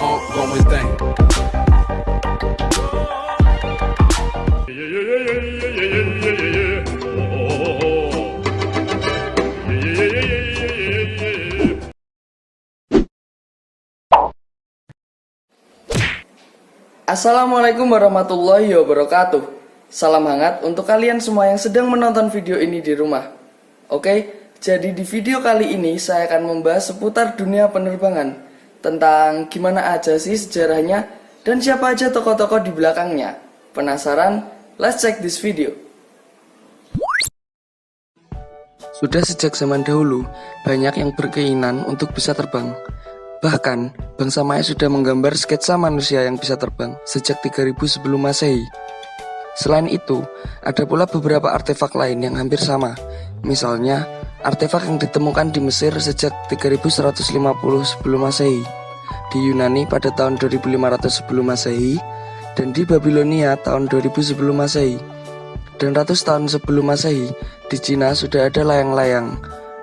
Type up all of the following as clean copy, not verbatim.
ongoing thing. Assalamualaikum warahmatullahi wabarakatuh. Salam hangat untuk kalian semua yang sedang menonton video ini di rumah. Oke, jadi di video kali ini saya akan membahas seputar dunia penerbangan, tentang gimana aja sih sejarahnya dan siapa aja tokoh-tokoh di belakangnya. Penasaran? Let's check this video. Sudah sejak zaman dahulu, banyak yang berkeinginan untuk bisa terbang. Bahkan, bangsa Maya sudah menggambar sketsa manusia yang bisa terbang sejak 3000 sebelum Masehi. Selain itu, ada pula beberapa artefak lain yang hampir sama. Misalnya, artefak yang ditemukan di Mesir sejak 3150 sebelum Masehi, di Yunani pada tahun 2500 sebelum Masehi, dan di Babilonia tahun 2000 sebelum Masehi. Dan ratus tahun sebelum Masehi, di Cina sudah ada layang-layang.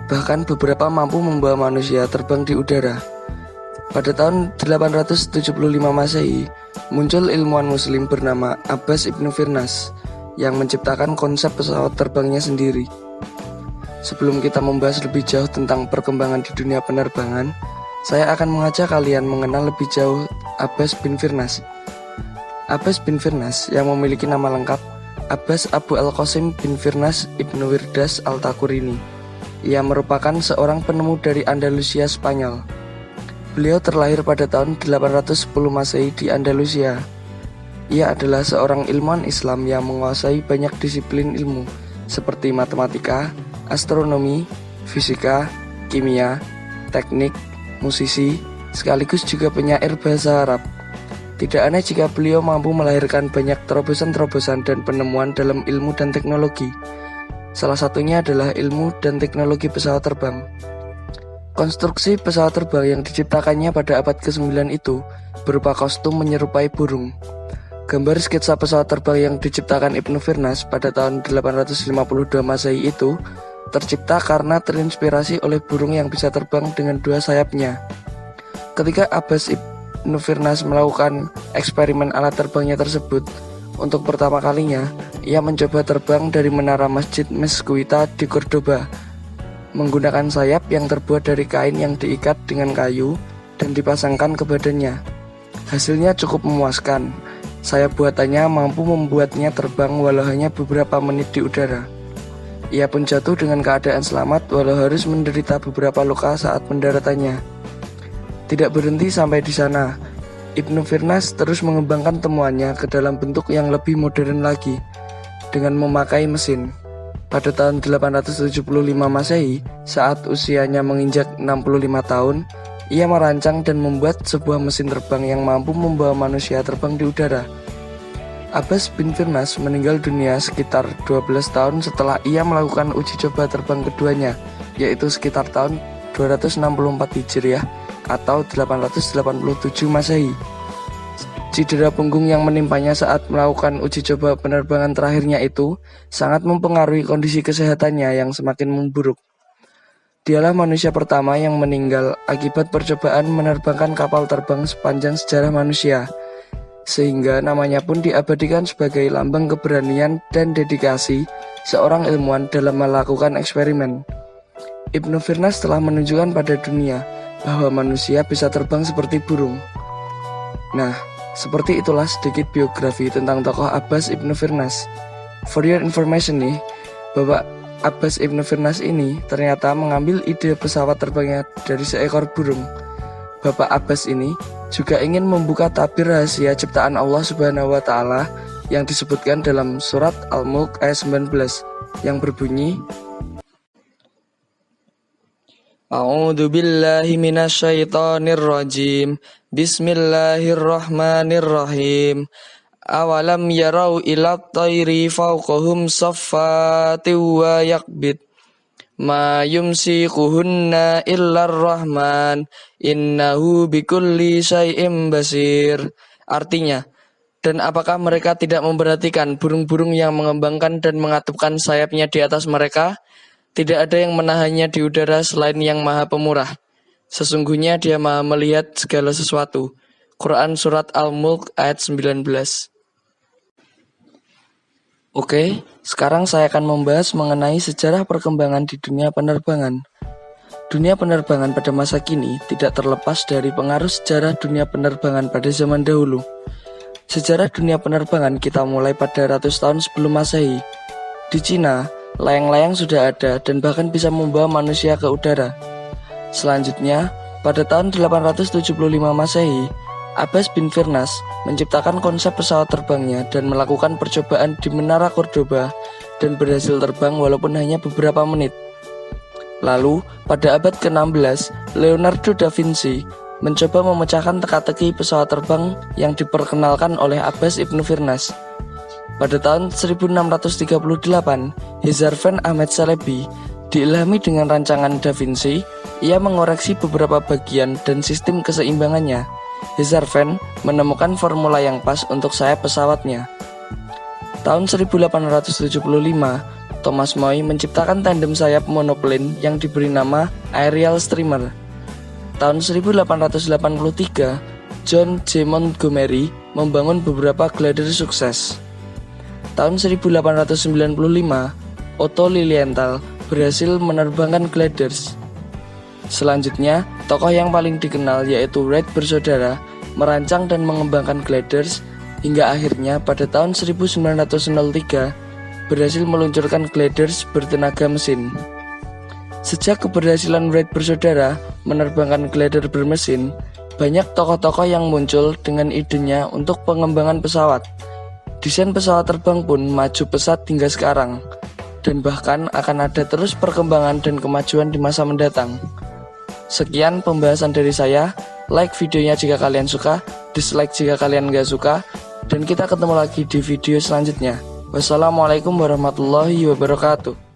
Bahkan beberapa mampu membawa manusia terbang di udara. Pada tahun 875 Masehi, muncul ilmuwan muslim bernama Abbas ibnu Firnas yang menciptakan konsep pesawat terbangnya sendiri. Sebelum kita membahas lebih jauh tentang perkembangan di dunia penerbangan, saya akan mengajak kalian mengenal lebih jauh Abbas bin Firnas. Abbas bin Firnas yang memiliki nama lengkap Abbas Abu Al-Qasim bin Firnas ibnu Wirdas Al-Takurini. Ia merupakan seorang penemu dari Andalusia, Spanyol. Beliau terlahir pada tahun 810 Masehi di Andalusia. Ia adalah seorang ilmuwan Islam yang menguasai banyak disiplin ilmu seperti matematika, astronomi, fisika, kimia, teknik, musisi, sekaligus juga penyair bahasa Arab. Tidak aneh jika beliau mampu melahirkan banyak terobosan-terobosan dan penemuan dalam ilmu dan teknologi. Salah satunya adalah ilmu dan teknologi pesawat terbang. Konstruksi pesawat terbang yang diciptakannya pada abad ke-9 itu berupa kostum menyerupai burung. Gambar sketsa pesawat terbang yang diciptakan Ibnu Firnas pada tahun 852 Masehi itu tercipta karena terinspirasi oleh burung yang bisa terbang dengan dua sayapnya. Ketika Abbas Ibnu Firnas melakukan eksperimen alat terbangnya tersebut, untuk pertama kalinya ia mencoba terbang dari menara Masjid Mezquita di Cordoba menggunakan sayap yang terbuat dari kain yang diikat dengan kayu dan dipasangkan ke badannya. Hasilnya cukup memuaskan. Sayap buatannya mampu membuatnya terbang walau hanya beberapa menit di udara. Ia pun jatuh dengan keadaan selamat walau harus menderita beberapa luka saat pendaratannya. Tidak berhenti sampai di sana, Ibnu Firnas terus mengembangkan temuannya ke dalam bentuk yang lebih modern lagi dengan memakai mesin. Pada tahun 875 Masehi, saat usianya menginjak 65 tahun, ia merancang dan membuat sebuah mesin terbang yang mampu membawa manusia terbang di udara. Abbas bin Firnas meninggal dunia sekitar 12 tahun setelah ia melakukan uji coba terbang keduanya, yaitu sekitar tahun 264 Hijriah atau 887 Masehi. Cedera punggung yang menimpanya saat melakukan uji coba penerbangan terakhirnya itu sangat mempengaruhi kondisi kesehatannya yang semakin memburuk. Dialah manusia pertama yang meninggal akibat percobaan menerbangkan kapal terbang sepanjang sejarah manusia, sehingga namanya pun diabadikan sebagai lambang keberanian dan dedikasi seorang ilmuwan dalam melakukan eksperimen. Ibnu Firnas telah menunjukkan pada dunia bahwa manusia bisa terbang seperti burung. Nah, seperti itulah sedikit biografi tentang tokoh Abbas ibnu Firnas. For your information nih, Bapak Abbas ibnu Firnas ini ternyata mengambil ide pesawat terbangnya dari seekor burung. Bapak Abbas ini juga ingin membuka tabir rahasia ciptaan Allah Subhanahu wa Ta'ala yang disebutkan dalam surat Al-Mulk ayat 19 yang berbunyi, A'udzu billahi minasyaitonir rajim. Bismillahirrahmanirrahim. Awalam yarau ila tayri fawqahum saffati wa yaqbid. Ma yumsikuhunna illar rahman. Innahu bikulli syai'im basir. Artinya, dan apakah mereka tidak memperhatikan burung-burung yang mengembangkan dan mengatupkan sayapnya di atas mereka? Tidak ada yang menahannya di udara selain yang Maha Pemurah. Sesungguhnya Dia Maha melihat segala sesuatu. Quran Surat Al-Mulk ayat 19. Oke, sekarang saya akan membahas mengenai sejarah perkembangan di dunia penerbangan. Dunia penerbangan pada masa kini tidak terlepas dari pengaruh sejarah dunia penerbangan pada zaman dahulu. Sejarah dunia penerbangan kita mulai pada ratus tahun sebelum Masehi. Di Cina, layang-layang sudah ada dan bahkan bisa membawa manusia ke udara. Selanjutnya, pada tahun 875 Masehi, Abbas bin Firnas menciptakan konsep pesawat terbangnya dan melakukan percobaan di Menara Cordoba dan berhasil terbang walaupun hanya beberapa menit. Lalu, pada abad ke-16, Leonardo da Vinci mencoba memecahkan teka-teki pesawat terbang yang diperkenalkan oleh Abbas ibnu Firnas. Pada tahun 1638, Hezarfen Ahmed Chalebi diilhami dengan rancangan da Vinci. Ia mengoreksi beberapa bagian dan sistem keseimbangannya. Hezarfen menemukan formula yang pas untuk sayap pesawatnya. Tahun 1875, Thomas Moy menciptakan tandem sayap monoplane yang diberi nama Aerial Streamer. Tahun 1883, John J. Montgomery membangun beberapa glider sukses. Tahun 1895, Otto Lilienthal berhasil menerbangkan gliders. Selanjutnya, tokoh yang paling dikenal yaitu Wright bersaudara merancang dan mengembangkan gliders hingga akhirnya pada tahun 1903 berhasil meluncurkan gliders bertenaga mesin. Sejak keberhasilan Wright bersaudara menerbangkan glider bermesin, banyak tokoh-tokoh yang muncul dengan idenya untuk pengembangan pesawat. Desain pesawat terbang pun maju pesat hingga sekarang, dan bahkan akan ada terus perkembangan dan kemajuan di masa mendatang. Sekian pembahasan dari saya. Like videonya jika kalian suka, dislike jika kalian gak suka, dan kita ketemu lagi di video selanjutnya. Wassalamualaikum warahmatullahi wabarakatuh.